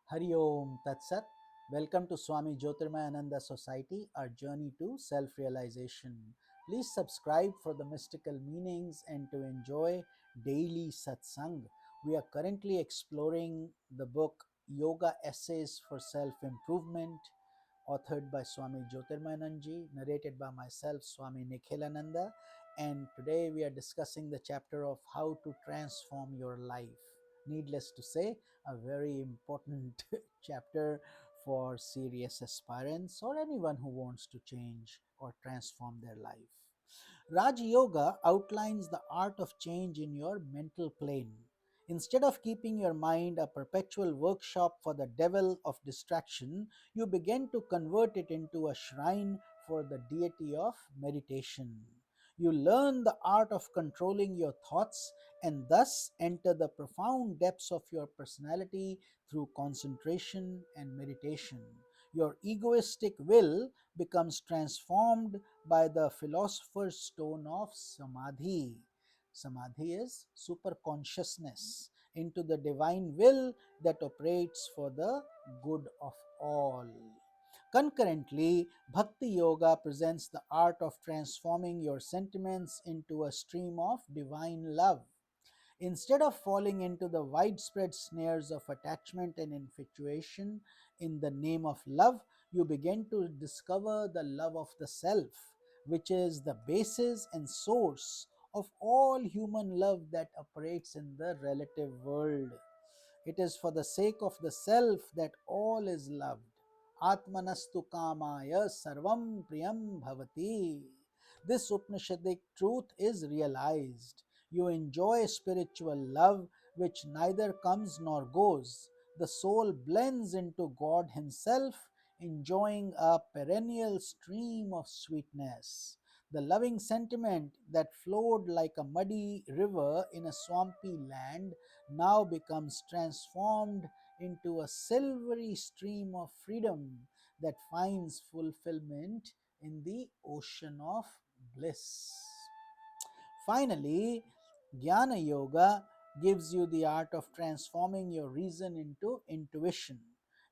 Hari Om Tat Sat. Welcome to Swami Jyotirmayananda Society, our journey to self realization. Please subscribe for the mystical meanings and to enjoy daily satsang. We are currently exploring the book Yoga Essays for Self Improvement, authored by Swami Jyotirmayananda, narrated by myself, Swami Nikhilananda. And today we are discussing the chapter of how to transform your life. Needless to say, a very important chapter for serious aspirants or anyone who wants to change or transform their life. Raj Yoga outlines the art of change in your mental plane. Instead of keeping your mind a perpetual workshop for the devil of distraction, you begin to convert it into a shrine for the deity of meditation. You learn the art of controlling your thoughts and thus enter the profound depths of your personality through concentration and meditation. Your egoistic will becomes transformed by the philosopher's stone of Samadhi. Samadhi is super consciousness into the divine will that operates for the good of all. Concurrently, Bhakti Yoga presents the art of transforming your sentiments into a stream of divine love. Instead of falling into the widespread snares of attachment and infatuation in the name of love, you begin to discover the love of the self, which is the basis and source of all human love that operates in the relative world. It is for the sake of the self that all is loved. Atmanastu kamaya sarvam priyam bhavati. This Upanishadic truth is realized. You enjoy spiritual love which neither comes nor goes. The soul blends into God Himself, enjoying a perennial stream of sweetness. The loving sentiment that flowed like a muddy river in a swampy land now becomes transformed into a silvery stream of freedom that finds fulfillment in the ocean of bliss. Finally, Jnana Yoga gives you the art of transforming your reason into intuition.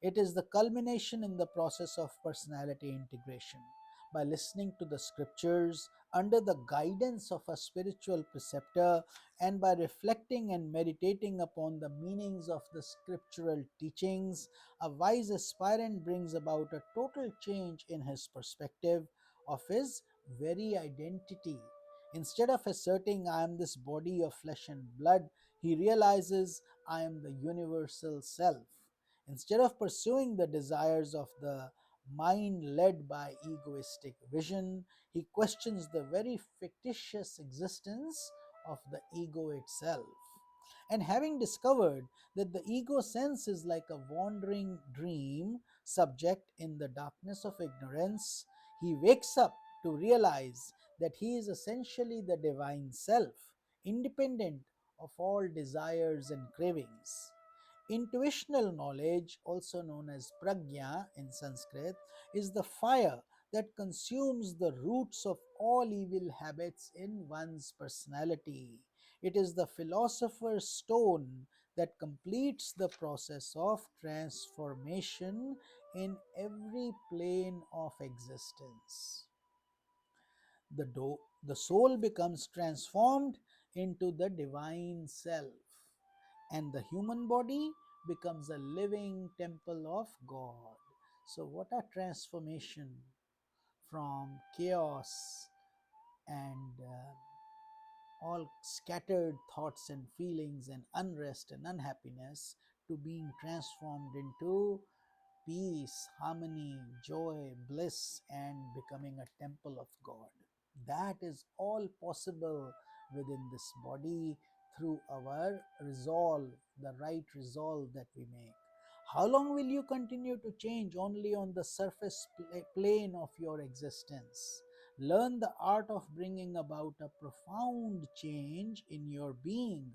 It is the culmination in the process of personality integration. By listening to the scriptures under the guidance of a spiritual preceptor and by reflecting and meditating upon the meanings of the scriptural teachings, a wise aspirant brings about a total change in his perspective of his very identity. Instead of asserting, I am this body of flesh and blood, he realizes, I am the universal self. Instead of pursuing the desires of the mind led by egoistic vision, he questions the very fictitious existence of the ego itself. And having discovered that the ego sense is like a wandering dream subject in the darkness of ignorance, he wakes up to realize that he is essentially the divine self, independent of all desires and cravings. Intuitional knowledge, also known as prajna in Sanskrit, is the fire that consumes the roots of all evil habits in one's personality. It is the philosopher's stone that completes the process of transformation in every plane of existence. The soul becomes transformed into the divine self, and the human body becomes a living temple of God. So, what a transformation from chaos and all scattered thoughts and feelings and unrest and unhappiness to being transformed into peace, harmony, joy, bliss, and becoming a temple of God. That is all possible within this body through our resolve, the right resolve that we make. How long will you continue to change only on the surface plane of your existence? Learn the art of bringing about a profound change in your being,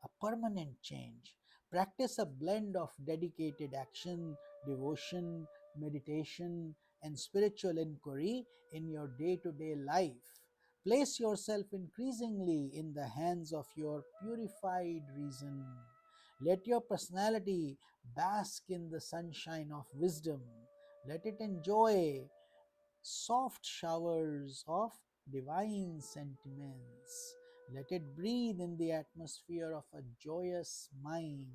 a permanent change. Practice a blend of dedicated action, devotion, meditation, and spiritual inquiry in your day to day life. Place yourself increasingly in the hands of your purified reason. Let your personality bask in the sunshine of wisdom. Let it enjoy soft showers of divine sentiments. Let it breathe in the atmosphere of a joyous mind.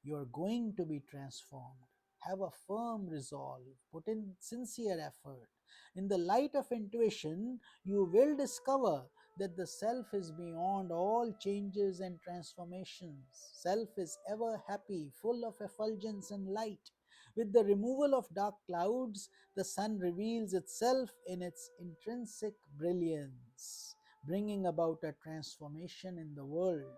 You are going to be transformed. Have a firm resolve, put in sincere effort. In the light of intuition, you will discover that the self is beyond all changes and transformations. Self is ever happy, full of effulgence and light. With the removal of dark clouds, the sun reveals itself in its intrinsic brilliance, bringing about a transformation in the world.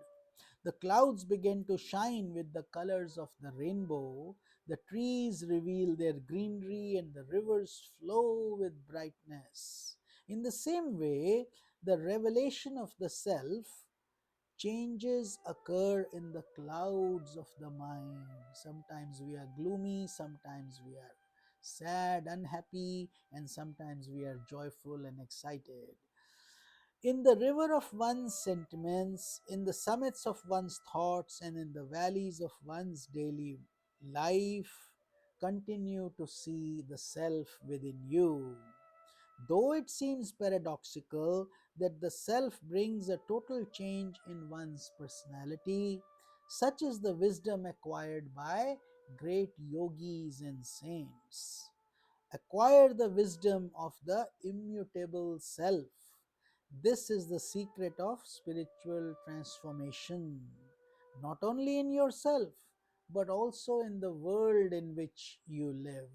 The clouds begin to shine with the colors of the rainbow, the trees reveal their greenery, and the rivers flow with brightness. In the same way, the revelation of the self, changes occur in the clouds of the mind. Sometimes we are gloomy, sometimes we are sad, unhappy, and sometimes we are joyful and excited. In the river of one's sentiments, in the summits of one's thoughts, and in the valleys of one's daily life, continue to see the self within you. Though it seems paradoxical that the self brings a total change in one's personality, such is the wisdom acquired by great yogis and saints. Acquire the wisdom of the immutable self. This is the secret of spiritual transformation, not only in yourself, but also in the world in which you live.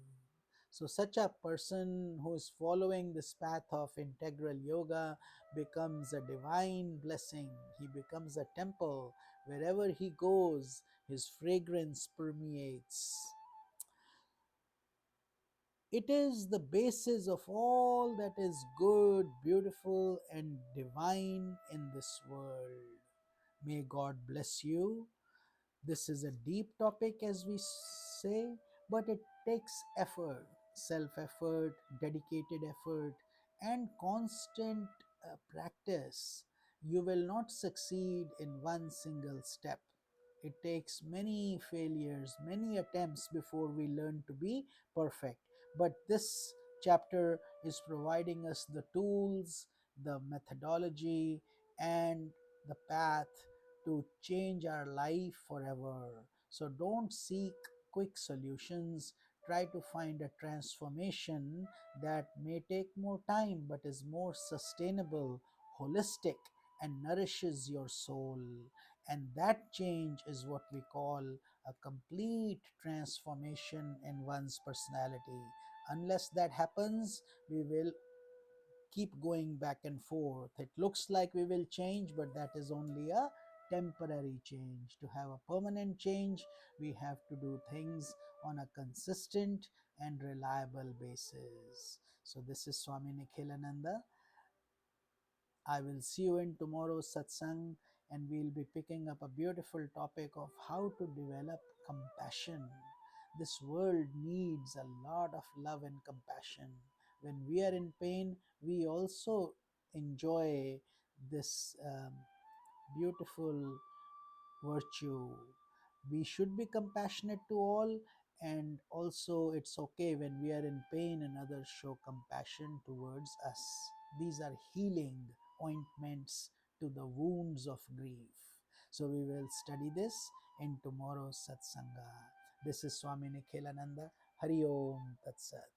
So, such a person who is following this path of integral yoga becomes a divine blessing. He becomes a temple. Wherever he goes, his fragrance permeates. It is the basis of all that is good, beautiful, and divine in this world. May God bless you. This is a deep topic, as we say, but it takes effort, self effort, dedicated effort, and constant practice. You will not succeed in one single step. It takes many failures, many attempts before we learn to be perfect. But this chapter is providing us the tools, the methodology, and the path to change our life forever. So don't seek quick solutions. Try to find a transformation that may take more time but is more sustainable, holistic, and nourishes your soul. And that change is what we call a complete transformation in one's personality. Unless that happens, we will keep going back and forth. It looks like we will change, but that is only a temporary change. To have a permanent change, we have to do things on a consistent and reliable basis. So, this is Swami Nikhilananda. I will see you in tomorrow's satsang, and we'll be picking up a beautiful topic of how to develop compassion. This world needs a lot of love and compassion. When we are in pain, we also enjoy this beautiful virtue. We should be compassionate to all, and also it's okay when we are in pain and others show compassion towards us. These are healing ointments to the wounds of grief. So we will study this in tomorrow's satsanga. This is Swami Nikhilananda. Hari Om Tat Sat.